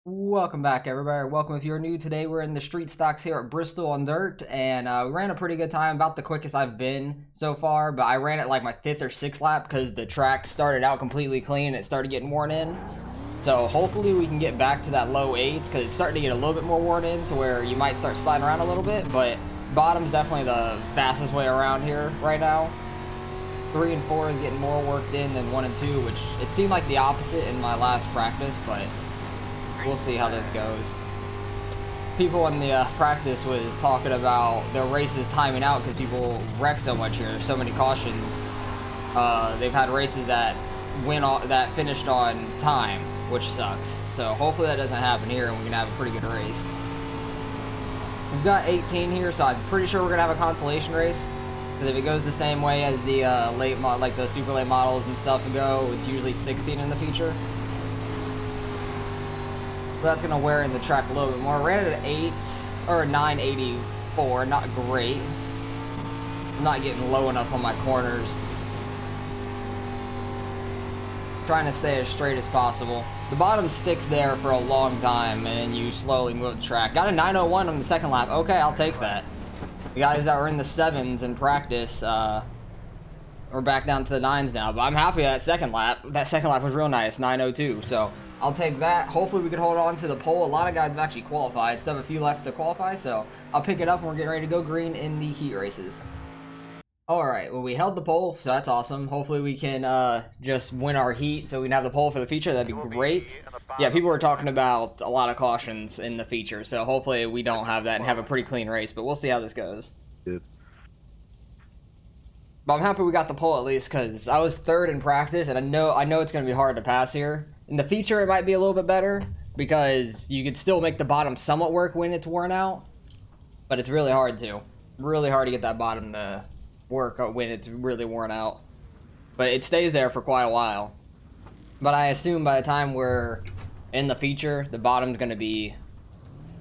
Welcome back, everybody. Welcome if you're new. Today we're in the street stocks here at Bristol on Dirt, and we ran a pretty good time, about the quickest I've been so far, but I ran it like my 5th or 6th lap because the track started out completely clean and it started getting worn in. So hopefully we can get back to that low 8s because it's starting to get a little bit more worn in to where you might start sliding around a little bit, but bottom's definitely the fastest way around here right now. 3 and 4 is getting more worked in than 1 and 2, which it seemed like the opposite in my last practice, but we'll see how this goes. People in the practice was talking about their races timing out because people wreck so much here. There's so many cautions. They've had races that finished on time, which sucks. So hopefully that doesn't happen here and we can have a pretty good race. We've got 18 here, so I'm pretty sure we're gonna have a consolation race. Because if it goes the same way as the like the super late models and stuff go, it's usually 16 in the feature. That's gonna wear in the track a little bit more. I ran it at 8 or 984, not great. I'm not getting low enough on my corners. Trying to stay as straight as possible. The bottom sticks there for a long time, and then you slowly move the track. Got a 901 on the second lap. Okay, I'll take that. The guys that were in the 7s in practice, we're back down to the 9s now. But I'm happy that second lap. That second lap was real nice, 902. So I'll take that. Hopefully we can hold on to the pole. A lot of guys have actually qualified. Still have a few left to qualify, so I'll pick it up and we're getting ready to go green in the heat races. Alright, well we held the pole, so that's awesome. Hopefully we can just win our heat so we can have the pole for the feature. That'd be great. Yeah, people were talking about a lot of cautions in the feature, so hopefully we don't have that and have a pretty clean race, but we'll see how this goes. Good. But I'm happy we got the pole at least, because I was 3rd in practice, and I know it's going to be hard to pass here. In the feature, it might be a little bit better, because you could still make the bottom somewhat work when it's worn out, but it's really hard to. Really hard to get that bottom to work when it's really worn out. But it stays there for quite a while. But I assume by the time we're in the feature, the bottom's going to be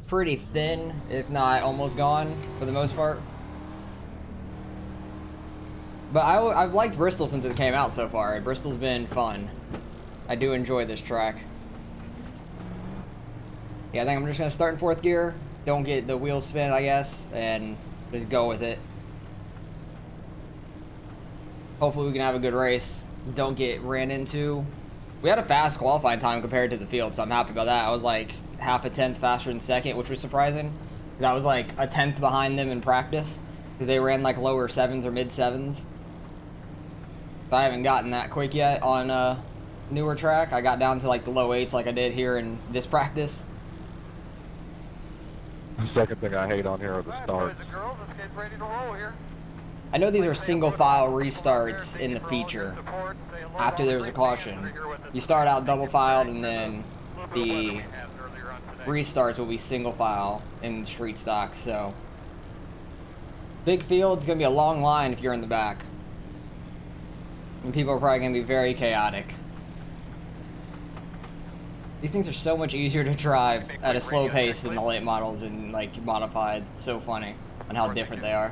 pretty thin, if not almost gone, for the most part. But I've liked Bristol since it came out so far. Bristol's been fun. I do enjoy this track. Yeah, I think I'm just going to start in 4th gear. Don't get the wheels spin, I guess, and just go with it. Hopefully we can have a good race. Don't get ran into. We had a fast qualifying time compared to the field, so I'm happy about that. I was like half a tenth faster than 2nd, which was surprising. Because I was like a 10th behind them in practice. Because they ran like lower 7s or mid 7s. But I haven't gotten that quick yet on newer track. I got down to like the low 8s like I did here in this practice. The second thing I hate on here are the starts. I know these are single file restarts in the feature after there's a caution. You start out double filed and then the restarts will be single file in street stocks. So big field's gonna be a long line if you're in the back. And people are probably gonna be very chaotic. These things are so much easier to drive at a slow pace than the late models and like modified. It's so funny on how different they are.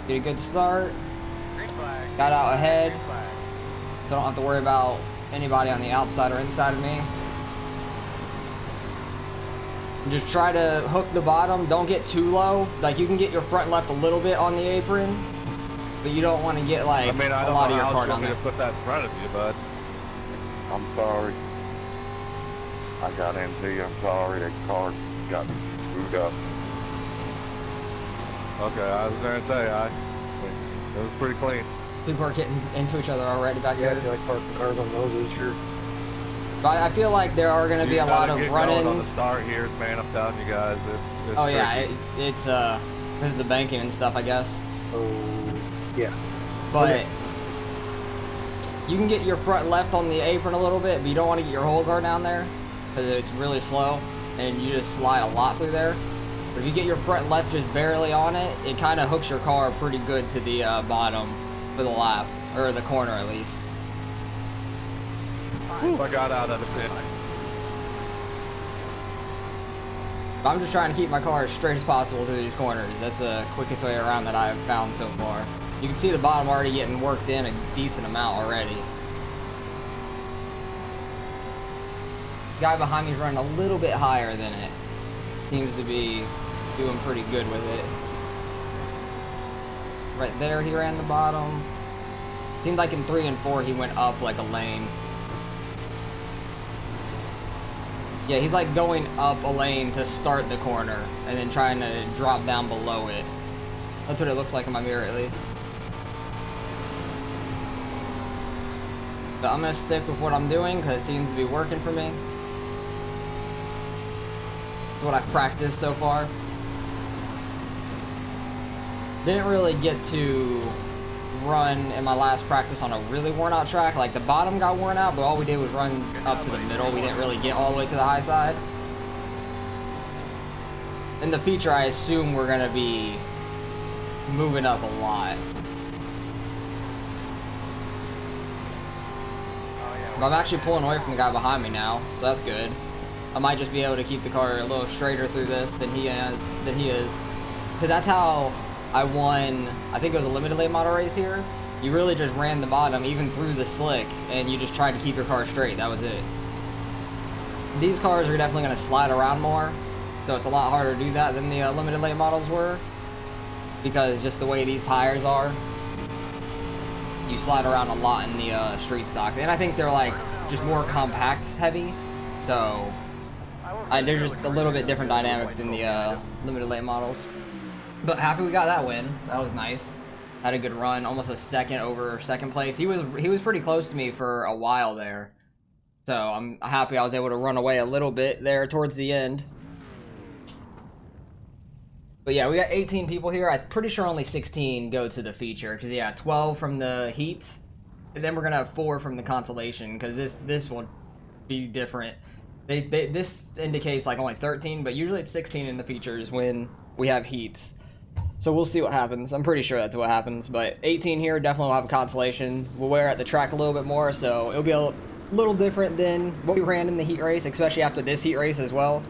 Get a good start. Got out ahead. So I don't have to worry about anybody on the outside or inside of me. Just try to hook the bottom. Don't get too low. Like you can get your front left a little bit on the apron, but you don't want to get like a lot of your car down there. Put that in front of you, bud. I'm sorry. I got into you. I'm sorry. That car got me screwed up. Okay, I was gonna say it was pretty clean. People are getting into each other already back there. Yeah, like parking cars on those this year. But I feel like there are going to be a lot of run-ins. On the start here, man. I'm telling you guys, it's oh yeah, it's because of the banking and stuff, I guess. Oh yeah. But okay. You can get your front left on the apron a little bit, but you don't want to get your whole car down there because it's really slow, and you just slide a lot through there. But if you get your front left just barely on it, it kind of hooks your car pretty good to the bottom for the lap, or the corner at least. I got out of the pit. I'm just trying to keep my car as straight as possible through these corners. That's the quickest way around that I've found so far. You can see the bottom already getting worked in a decent amount already. Guy behind me is running a little bit higher than it. Seems to be doing pretty good with it. Right there, he ran the bottom. Seemed like in 3 and 4, he went up like a lane. Yeah, he's like going up a lane to start the corner and then trying to drop down below it. That's what it looks like in my mirror, at least. But I'm gonna stick with what I'm doing because it seems to be working for me. It's what I've practiced so far. Didn't really get to run in my last practice on a really worn out track. Like the bottom got worn out, but all we did was run up to the middle. We didn't really get all the way to the high side. In the feature, I assume we're gonna be moving up a lot. But I'm actually pulling away from the guy behind me now, so that's good. I might just be able to keep the car a little straighter through this than he is. Because that's how I won, I think it was a limited late model race here. You really just ran the bottom even through the slick and you just tried to keep your car straight. That was it. These cars are definitely going to slide around more, so it's a lot harder to do that than the limited late models were, because just the way these tires are, you slide around a lot in the street stocks. And I think they're like just more compact heavy, so they're just a little bit different dynamic than the limited late models. But happy we got that win. That was nice. Had a good run, almost a second over second place. He was pretty close to me for a while there. So I'm happy I was able to run away a little bit there towards the end. But yeah, we got 18 people here. I'm pretty sure only 16 go to the feature. Because yeah, 12 from the heats. And then we're going to have 4 from the consolation. Because this will be different. This indicates like only 13. But usually it's 16 in the features when we have heats. So we'll see what happens. I'm pretty sure that's what happens. But 18 here, definitely will have a consolation. We'll wear at the track a little bit more, so it'll be a little different than what we ran in the heat race, especially after this heat race as well.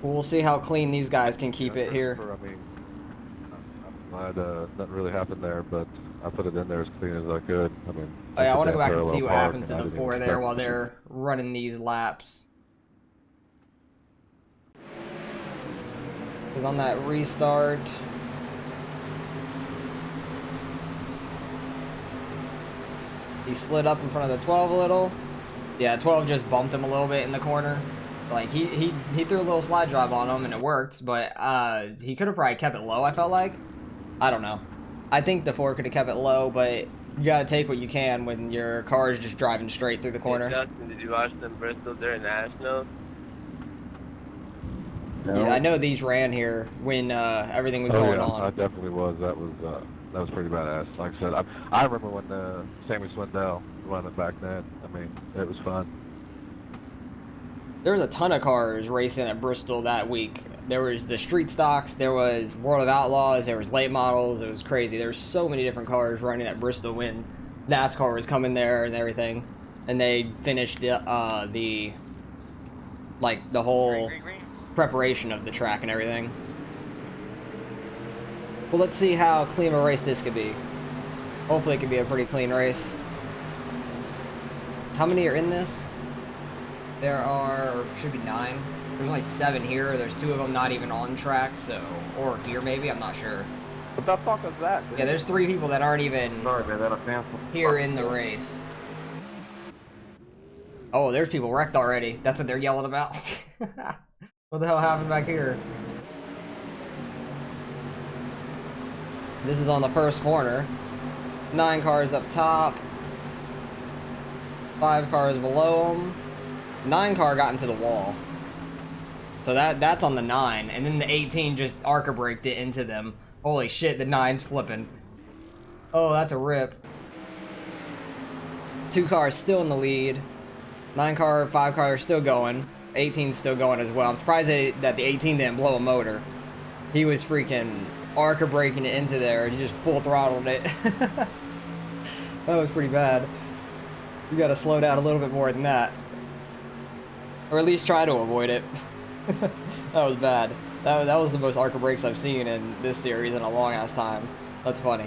We'll see how clean these guys can keep it here. I mean, I'm glad nothing really happened there, but I put it in there as clean as I could. I mean, oh, yeah, I want to go back and see what happened to the 4 there while they're running these laps. Because on that restart, he slid up in front of the 12 a little. Yeah, 12 just bumped him a little bit in the corner. Like, he threw a little slide drive on him and it worked, but he could have probably kept it low, I felt like. I don't know. I think the 4 could have kept it low, but you gotta take what you can when your car is just driving straight through the corner. Hey Justin, did you watch them Bristol Dirt National? Yeah, I know these ran here when everything was going on. I definitely was. That was pretty badass. Like I said, I remember when Sammy Swindell running back then. I mean, it was fun. There was a ton of cars racing at Bristol that week. There was the street stocks, there was World of Outlaws, there was late models. It was crazy. There were so many different cars running at Bristol when NASCAR was coming there and everything. And they finished the whole preparation of the track and everything. Well, let's see how clean a race this could be. Hopefully it could be a pretty clean race. How many are in this? There are, should be 9. There's only 7 here. There's 2 of them not even on track, so, or here maybe, I'm not sure. What the fuck is that, dude? Yeah, there's 3 people that aren't even here in the race. Oh, there's people wrecked already. That's what they're yelling about. What the hell happened back here? This is on the first corner. 9 cars up top. 5 cars below them. 9 car got into the wall. So that's on the 9. And then the 18 just ARCA braked it into them. Holy shit, the 9's flipping. Oh, that's a rip. 2 cars still in the lead. 9 car, 5 car are still going. 18's still going as well. I'm surprised that the 18 didn't blow a motor. He was freaking ARCA braking it into there and he just full throttled it. That was pretty bad. You gotta slow down a little bit more than that. Or at least try to avoid it. That was bad. That was the most ARCA brakes I've seen in this series in a long ass time. That's funny.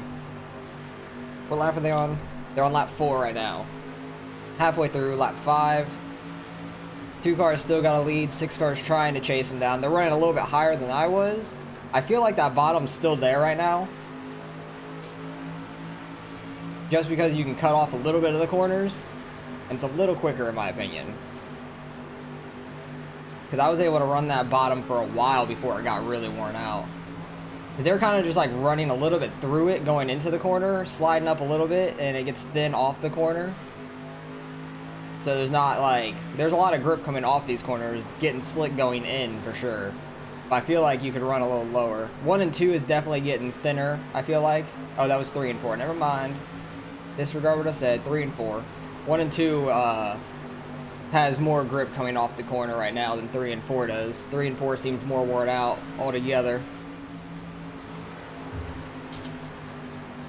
What lap are they on? They're on lap 4 right now. Halfway through lap 5. 2 cars still got a lead. 6 cars trying to chase them down. They're running a little bit higher than I was. I feel like that bottom's still there right now. Just because you can cut off a little bit of the corners. And it's a little quicker in my opinion. Because I was able to run that bottom for a while before it got really worn out. They're kind of just like running a little bit through it going into the corner, sliding up a little bit, and it gets thin off the corner. So there's not like, there's a lot of grip coming off these corners, getting slick going in for sure. But I feel like you could run a little lower. 1 and 2 is definitely getting thinner, I feel like. Oh, that was 3 and 4, never mind. Disregard what I said, 3 and 4. 1 and 2 has more grip coming off the corner right now than 3 and 4 does. 3 and 4 seems more worn out altogether.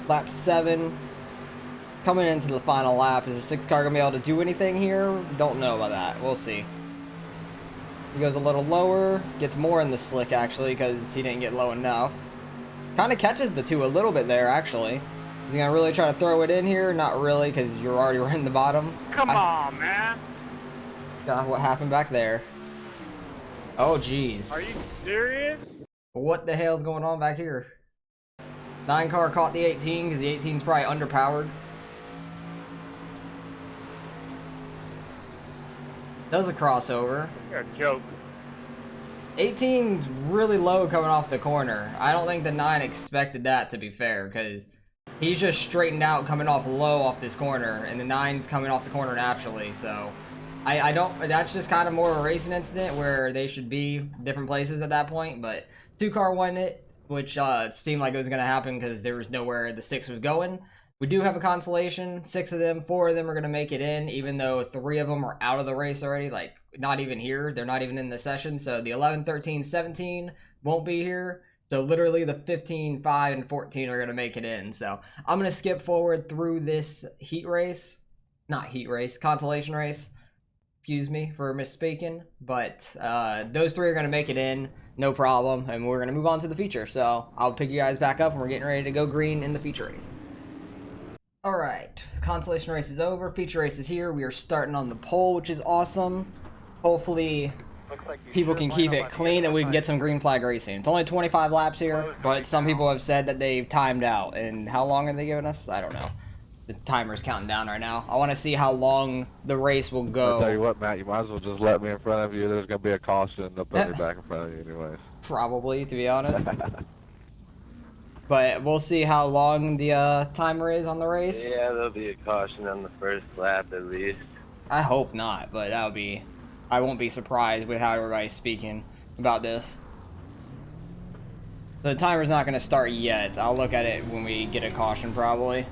Lap 7. Coming into the final lap. Is the 6 car going to be able to do anything here? Don't know about that. We'll see. He goes a little lower. Gets more in the slick, actually, because he didn't get low enough. Kind of catches the 2 a little bit there, actually. Is he going to really try to throw it in here? Not really, because you're already running the bottom. Come on, man. God, what happened back there? Oh, jeez. Are you serious? What the hell's going on back here? 9 car caught the 18 because the 18's probably underpowered. Does a crossover. You're a joke. 18's really low coming off the corner. I don't think the 9 expected that, to be fair, because he's just straightened out coming off low off this corner, and the 9's coming off the corner naturally, so I don't, that's just kind of more of a racing incident where they should be different places at that point, but 2 car won it, which seemed like it was going to happen because there was nowhere the 6 was going. We do have a consolation. 6 of them, 4 of them are going to make it in, even though 3 of them are out of the race already, like not even here. They're not even in the session, so the 11, 13, 17 won't be here. So literally the 15, 5, and 14 are going to make it in. So I'm going to skip forward through this heat race. Not heat race, consolation race. Excuse me for misspeaking. But those 3 are going to make it in. No problem. And we're going to move on to the feature. So I'll pick you guys back up and we're getting ready to go green in the feature race. Alright. Consolation race is over. Feature race is here. We are starting on the pole, which is awesome. Hopefully people can keep it clean and we can get some green flag racing. It's only 25 laps here, but some people have said that they've timed out. And how long are they giving us? I don't know. The timer's counting down right now. I want to see how long the race will go. I'll tell you what, Matt, you might as well just let me in front of you. There's going to be a caution. They'll put me back in front of you anyways. Probably, to be honest. But we'll see how long the timer is on the race. Yeah, there'll be a caution on the first lap at least. I hope not, but that would be... I won't be surprised with how everybody's speaking about this. The timer's not going to start yet. I'll look at it when we get a caution, probably.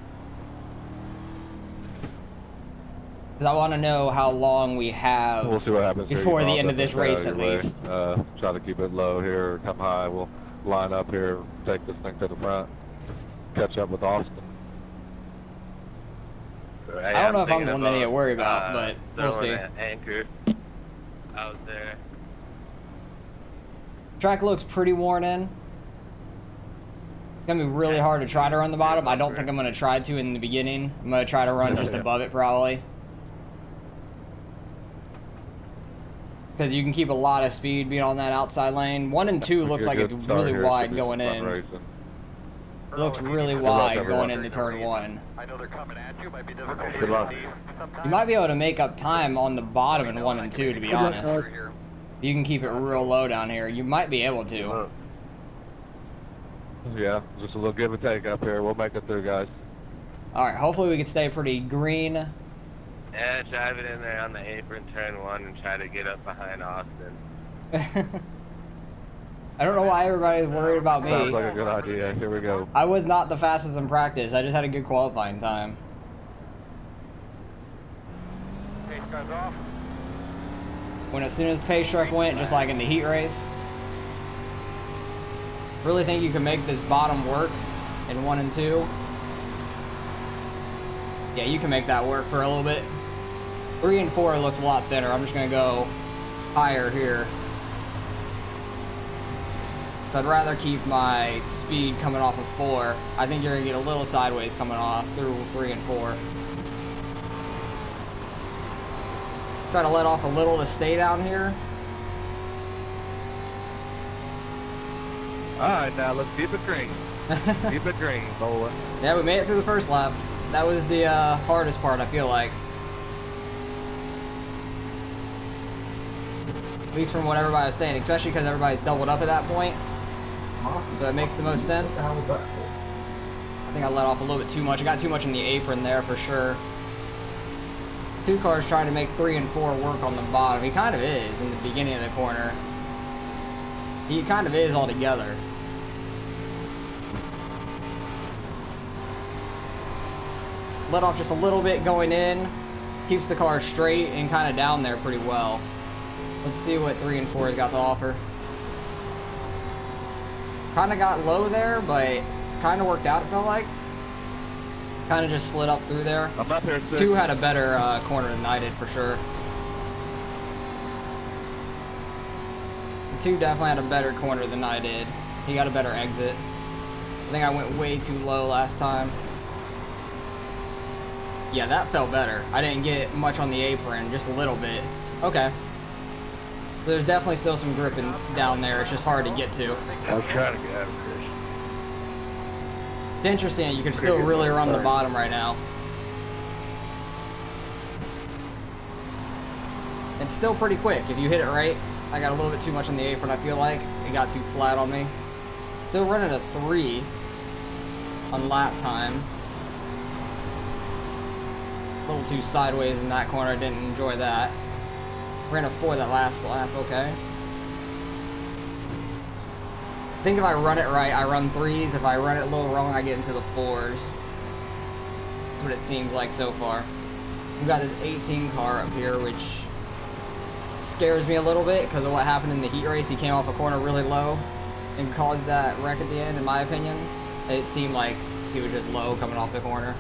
Because I want to know how long we have We'll see what happens before the end of this race, at least. Try to keep it low here, or come high. We'll line up here, take this thing to the front, catch up with Austin. I don't know if I'm the one they need to worry about, but we'll see. An anchor out there. Track looks pretty worn in. It's gonna be really hard to try to run the bottom. I don't think I'm gonna try to in the beginning. I'm gonna try to run just above it probably. Because you can keep a lot of speed being on that outside lane. 1 and 2 looks like it's really wide going in. It looks really wide going into turn 1. I know they're coming at you. Might be difficult. Good luck. You might be able to make up time on the bottom in 1 and 2, to be honest. You can keep it real low down here. You might be able to. Yeah, just a little give and take up here. We'll make it through, guys. Alright, hopefully we can stay pretty green. Yeah, drive it in there on the apron, turn 1, and try to get up behind Austin. I don't know why everybody's worried about me. Sounds like a good idea. Here we go. I was not the fastest in practice. I just had a good qualifying time. Pace guys off. When as soon as pace truck went, just like in the heat race. Really think you can make this bottom work in 1 and 2. Yeah, you can make that work for a little bit. 3 and 4 looks a lot thinner. I'm just gonna go higher here. I'd rather keep my speed coming off of 4. I think you're going to get a little sideways coming off through 3 and 4. Try to let off a little to stay down here. Alright, now let's keep it green. Keep it green, boy. Yeah, we made it through the first lap. That was the hardest part, I feel like. At least from what everybody was saying, especially because everybody's doubled up at that point. So it makes the most sense. I think I let off a little bit too much. I got too much in the apron there for sure. 2 cars trying to make 3 and 4 work on the bottom. He kind of is in the beginning of the corner. He kind of is altogether. Let off just a little bit going in. Keeps the car straight and kind of down there pretty well. Let's see what 3 and 4 has got to offer. Kind of got low there, but kind of worked out, it felt like. Kind of just slid up through there. I'm up here, 2 had a better corner than I did for sure. 2 definitely had a better corner than I did. He got a better exit. I think I went way too low last time. Yeah, that felt better. I didn't get much on the apron, just a little bit. Okay. There's definitely still some gripping down there. It's just hard to get to. I was trying to get out of this. It's interesting. You can still really run the bottom right now. It's still pretty quick if you hit it right. I got a little bit too much on the apron, I feel like. It got too flat on me. Still running a 3 on lap time. A little too sideways in that corner. I didn't enjoy that. Ran a 4 that last lap, okay. I think if I run it right, I run 3s. If I run it a little wrong, I get into the 4s. That's what it seems like so far. We've got this 18 car up here, which scares me a little bit because of what happened in the heat race. He came off a corner really low and caused that wreck at the end, in my opinion. It seemed like he was just low coming off the corner.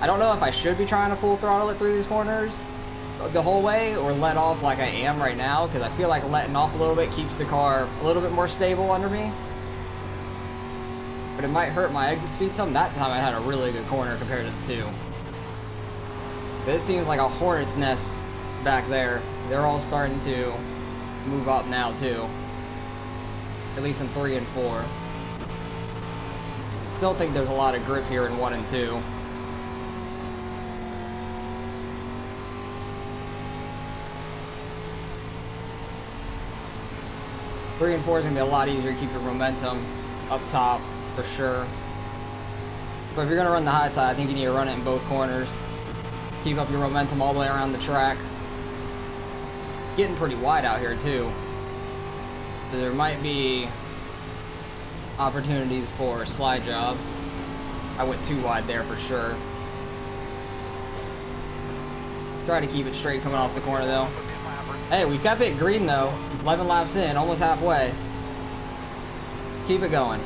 I don't know if I should be trying to full throttle it through these corners the whole way or let off like I am right now, because I feel like letting off a little bit keeps the car a little bit more stable under me. But it might hurt my exit speed some. That time I had a really good corner compared to the 2. But it seems like a hornet's nest back there. They're all starting to move up now too. At least in 3 and 4. Still think there's a lot of grip here in 1 and 2. Three and 4 is going to be a lot easier to keep your momentum up top, for sure. But if you're going to run the high side, I think you need to run it in both corners. Keep up your momentum all the way around the track. Getting pretty wide out here, too. So there might be opportunities for slide jobs. I went too wide there for sure. Try to keep it straight coming off the corner, though. Hey, we kept it green though. 11 laps in, almost halfway. Let's keep it going.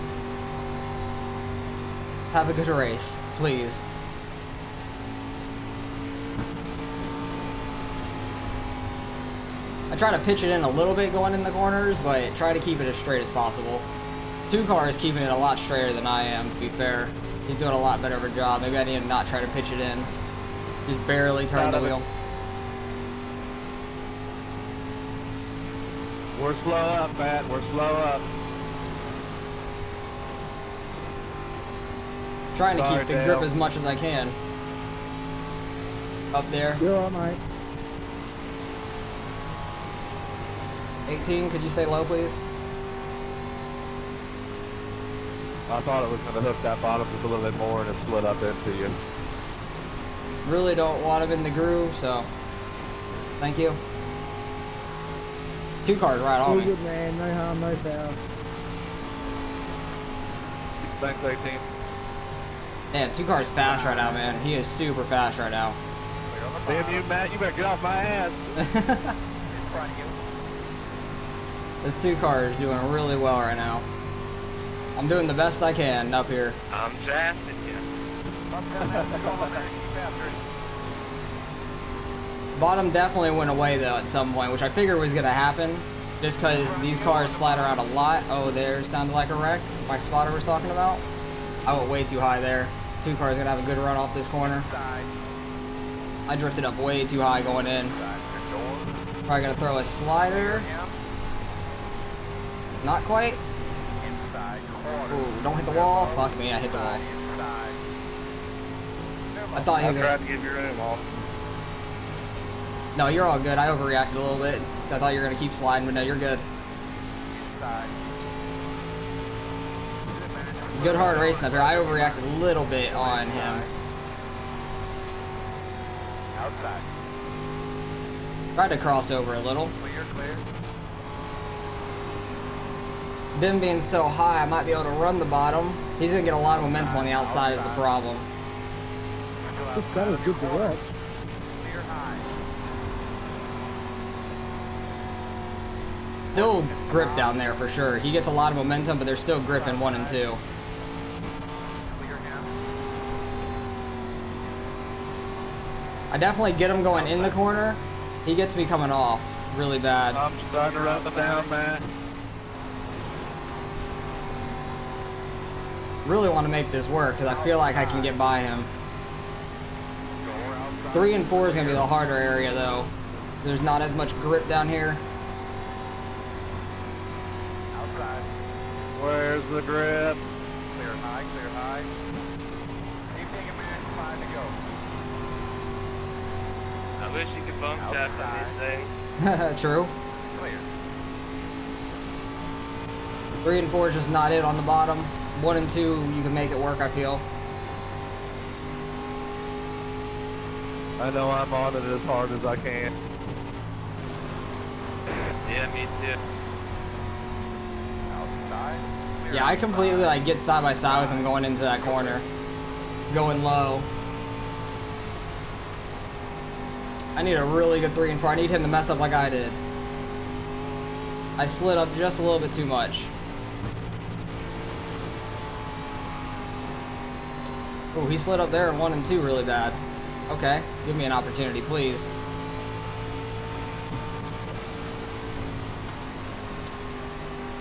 Have a good race, please. I try to pitch it in a little bit going in the corners, but try to keep it as straight as possible. 2 cars keeping it a lot straighter than I am, to be fair. He's doing a lot better of a job. Maybe I need to not try to pitch it in. Just barely turn the wheel. We're slow up, Pat. We're slow up. Trying to Sorry, keep the Dale. grip as much as I can. Up there. You're all right. 18, could you stay low, please? I thought it was going to hook that bottom just a little bit more and it split up into you. Really don't want him in the groove, so thank you. 2 cars right on You're me. good, man. No harm, no foul. Thanks, 18. Man, 2 cars fast right now, man. He is super fast right now. Damn you, Matt. You better get off my ass. This 2 car is doing really well right now. I'm doing the best I can up here. I'm drafting you. Bottom definitely went away though at some point, which I figured was gonna happen, just because these cars slide around a lot. Oh, there sounded like a wreck. My spotter was talking about. I went way too high there. 2 cars gonna have a good run off this corner. I drifted up way too high going in. Probably gonna throw a slider. Not quite. Ooh, don't hit the wall. Fuck me, I hit the wall. I thought you I were tried gonna... to give you room off. No, you're all good. I overreacted a little bit. I thought you were gonna keep sliding, but no, you're good. Good hard racing up here. I overreacted a little bit on him. Outside. Tried to cross over a little. Clear, clear. Them being so high, I might be able to run the bottom. He's gonna get a lot of momentum on the outside is the problem. That was good to work. Clear high. Still grip down there for sure. He gets a lot of momentum, but they're still gripping 1 and 2. Clear him. I definitely get him going in the corner. He gets me coming off really bad. I'm starting to run them down, man. Really want to make this work because I feel like I can get by him. 3 and 4 is going to be the harder area though. There's not as much grip down here. Outside. Where's the grip? Clear high, clear high. Keep taking man, 5 to go. I wish you could bump tap on these things. True. Clear. 3 and 4 is just not it on the bottom. 1 and 2, you can make it work, I feel. I know I'm on it as hard as I can. Yeah, me too. Outside. Clear Yeah, I completely like get side by side with him going into that corner. Going low. I need a really good 3 and 4. I need him to mess up like I did. I slid up just a little bit too much. Oh, he slid up there in 1 and 2 really bad. Okay, give me an opportunity, please.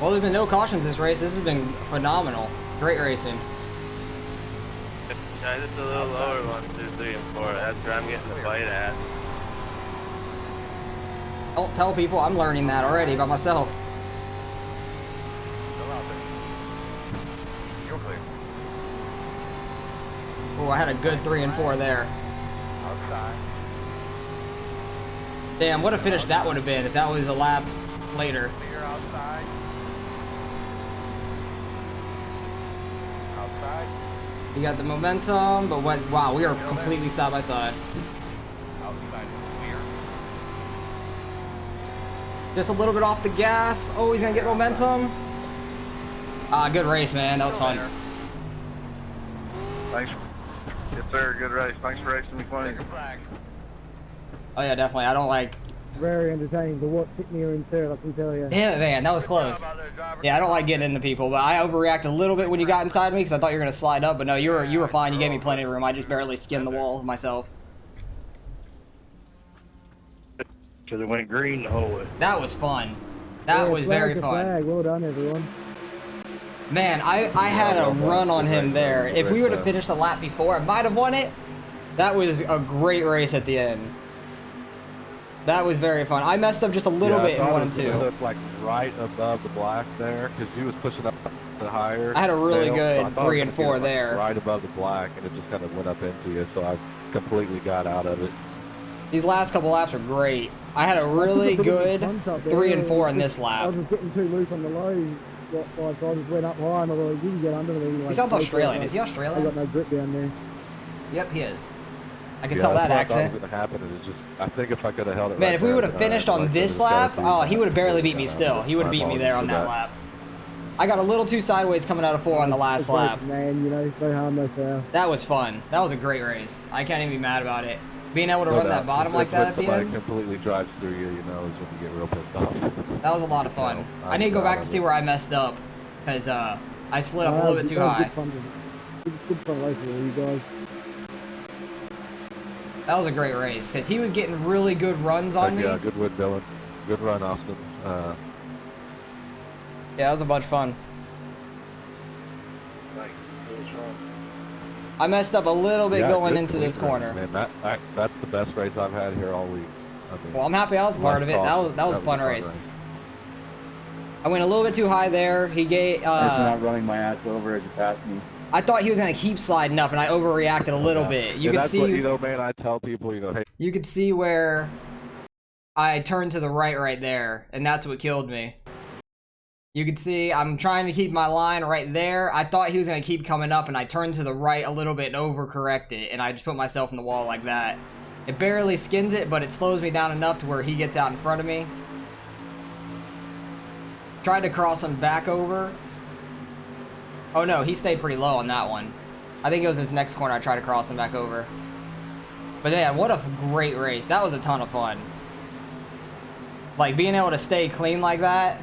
Well, there's been no cautions this race. This has been phenomenal. Great racing. Try just a little lower 1, 2, 3, and 4. That's where I'm getting the bite at. Don't tell people I'm learning that already by myself. Still out there. You're clear. Oh, I had a good 3 and 4 there. Outside. Damn, what a finish that would have been if that was a lap later. Clear outside. Outside. You got the momentum, but what? Wow, we are completely side by side. Outside. Clear. Just a little bit off the gas. Oh, he's gonna get momentum. Ah, good race, man. That was fun. Thanks. Yes, sir. Good race. Thanks for racing me clean. Flag. Oh yeah, definitely. I don't like. Very entertaining to watch sitting here in third, I can tell you. Damn it, man. That was close. Yeah, I don't like getting into people, but I overreacted a little bit when you got inside me because I thought you were gonna slide up. But no, you were fine. You gave me plenty of room. I just barely skinned the wall myself. Because it went green the whole way. That was fun. That Yeah, was flag very to fun. flag. Well done, everyone. Man, I had a run on him there. If we would have finished the lap before, I might have won it. That was a great race at the end. That was very fun. I messed up just a little bit in 1 and 2. Looked like right above the black there because he was pushing up the higher. I had a really tail, good so I thought 3 it and was gonna 4 get, like, there. right above the black, and it just kind of went up into you. So I completely got out of it. These last couple laps are great. I had a really good 3 and 4 in this I lap. was getting too loose on the low. So I just went up high and I thought, you can get under me. He sounds Australian. Is he I Australian? got no grip down there. Yep, he is. I can Yeah, tell that that's what I accent. thought was gonna happen. It's just, I think if I could have held it. Man, right if we there, would have finished on like this those lap, guys oh, who- he would have barely beat me still. He would have beat me there on that lap. I got a little too sideways coming out of 4 on the last Okay, lap. Man, you know, no harm, no foul. That was fun. That was a great race. I can't even be mad about it. Being able to No run that doubt. bottom like It's that when at the somebody end, completely drives through you, you know, is when you get real pissed off. that was a lot of fun. No, I need to go I'm back proud to of see it. where I messed up. Because I slid up a little bit too That was high. Good fun racing with you guys. That was a great race because he was getting really good runs on me. Yeah, good win, Dylan. Good run, Austin. Yeah, that was a bunch of fun. I messed up a little bit going into this corner. Man, that's the best race I've had here all week. I mean, Well, I'm happy I was part of it. That was a fun race. I went a little bit too high there. He gave. not running my ass over as you passed me. I thought he was gonna keep sliding up, and I overreacted a little bit. You could that's see. What, man, I tell people, hey. You could see where I turned to the right there, and that's what killed me. You could see I'm trying to keep my line right there. I thought he was gonna keep coming up, and I turned to the right a little bit and overcorrected, and I just put myself in the wall like that. It barely skins it, but it slows me down enough to where he gets out in front of me. Tried to cross him back over. Oh no, he stayed pretty low on that one. I think it was his next corner I tried to cross him back over. But yeah, what a great race. That was a ton of fun. Like being able to stay clean like that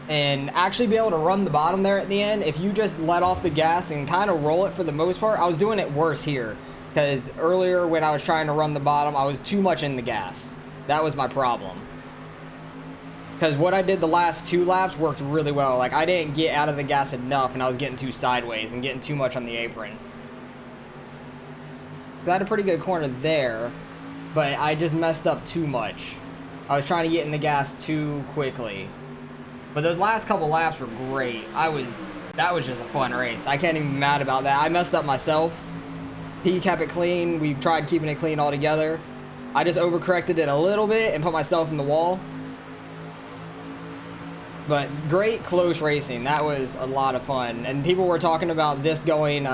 and actually be able to run the bottom there at the end. If you just let off the gas and kind of roll it for the most part, I was doing it worse here. Because earlier when I was trying to run the bottom, I was too much in the gas. That was my problem. Because what I did the last 2 laps worked really well. Like, I didn't get out of the gas enough, and I was getting too sideways and getting too much on the apron. I had a pretty good corner there, but I just messed up too much. I was trying to get in the gas too quickly. But those last couple laps were great. That was just a fun race. I can't even be mad about that. I messed up myself. He kept it clean. We tried keeping it clean all together. I just overcorrected it a little bit and put myself in the wall. But great close racing. That was a lot of fun. And people were talking about this going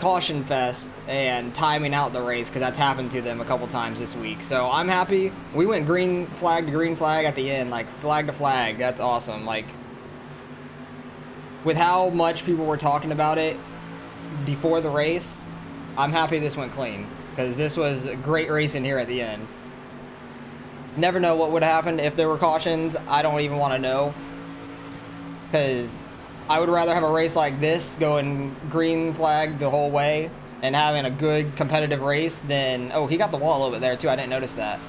caution fest and timing out the race because that's happened to them a couple times this week. So I'm happy. We went green flag to green flag at the end, like flag to flag. That's awesome. Like with how much people were talking about it before the race, I'm happy this went clean because this was a great racing here at the end. Never know what would have happened if there were cautions. I don't even want to know. Because I would rather have a race like this going green flag the whole way and having a good competitive race than... Oh, he got the wall a little bit there too. I didn't notice that.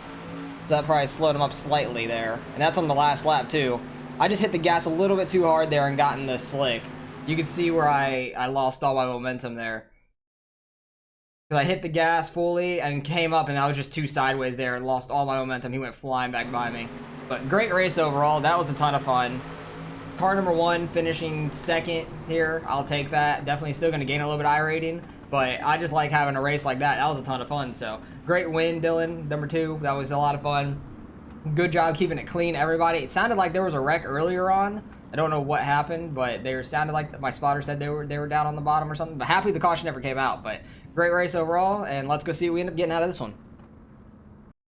So that probably slowed him up slightly there. And that's on the last lap too. I just hit the gas a little bit too hard there and got in the slick. You can see where I lost all my momentum there. Because I hit the gas fully and came up and I was just too sideways there and lost all my momentum. He went flying back by me. But great race overall. That was a ton of fun. Car number 1 finishing second here. I'll take that. Definitely still going to gain a little bit of iRating. But I just like having a race like that. That was a ton of fun. So great win, Dylan. Number 2. That was a lot of fun. Good job keeping it clean, everybody. It sounded like there was a wreck earlier on. I don't know what happened, but they sounded like my spotter said they were down on the bottom or something. But happy the caution never came out. But great race overall, and let's go see what we end up getting out of this one.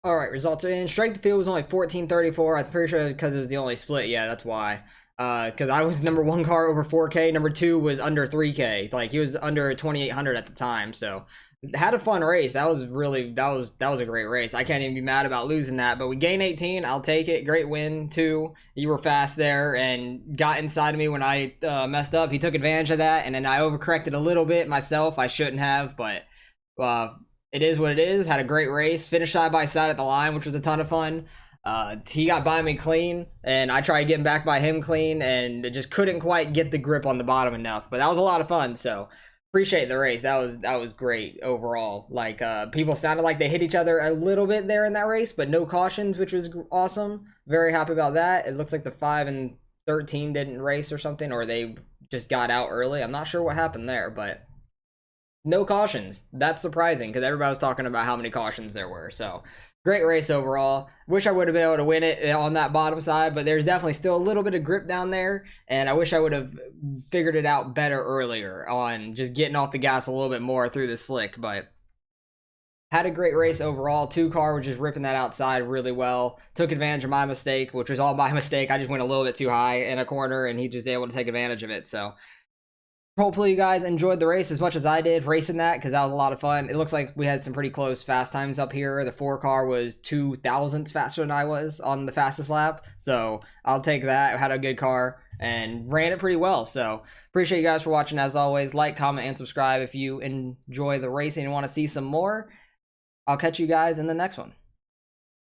All right, results in. Strength of field was only 1434. I'm pretty sure because it was the only split. Yeah, that's why. Because I was number 1 car over 4K. Number 2 was under 3K. Like he was under 2800 at the time. So had a fun race. That was a great race. I can't even be mad about losing that. But we gained 18. I'll take it. Great win too. You were fast there and got inside of me when I messed up. He took advantage of that, and then I overcorrected a little bit myself. I shouldn't have, but it is what it is. Had a great race. Finished side by side at the line, which was a ton of fun. He got by me clean, and I tried getting back by him clean, and just couldn't quite get the grip on the bottom enough. But that was a lot of fun. So appreciate the race. That was great overall. Like people sounded like they hit each other a little bit there in that race, but no cautions, which was awesome. Very happy about that. It looks like the 5 and 13 didn't race or something, or they just got out early. I'm not sure what happened there, but no cautions. That's surprising because everybody was talking about how many cautions there were. So great race overall. Wish I would have been able to win it on that bottom side, but there's definitely still a little bit of grip down there, and I wish I would have figured it out better earlier on just getting off the gas a little bit more through the slick. But had a great race overall. 2 car was just ripping that outside really well. Took advantage of my mistake, which was all my mistake. I just went a little bit too high in a corner, and he was able to take advantage of it. So hopefully you guys enjoyed the race as much as I did racing that, because that was a lot of fun. It looks like we had some pretty close fast times up here. The 4 car was 2 thousandths faster than I was on the fastest lap, so I'll take that. I had a good car and ran it pretty well. So appreciate you guys for watching. As always, like, comment, and subscribe if you enjoy the racing and want to see some more. I'll catch you guys in the next one.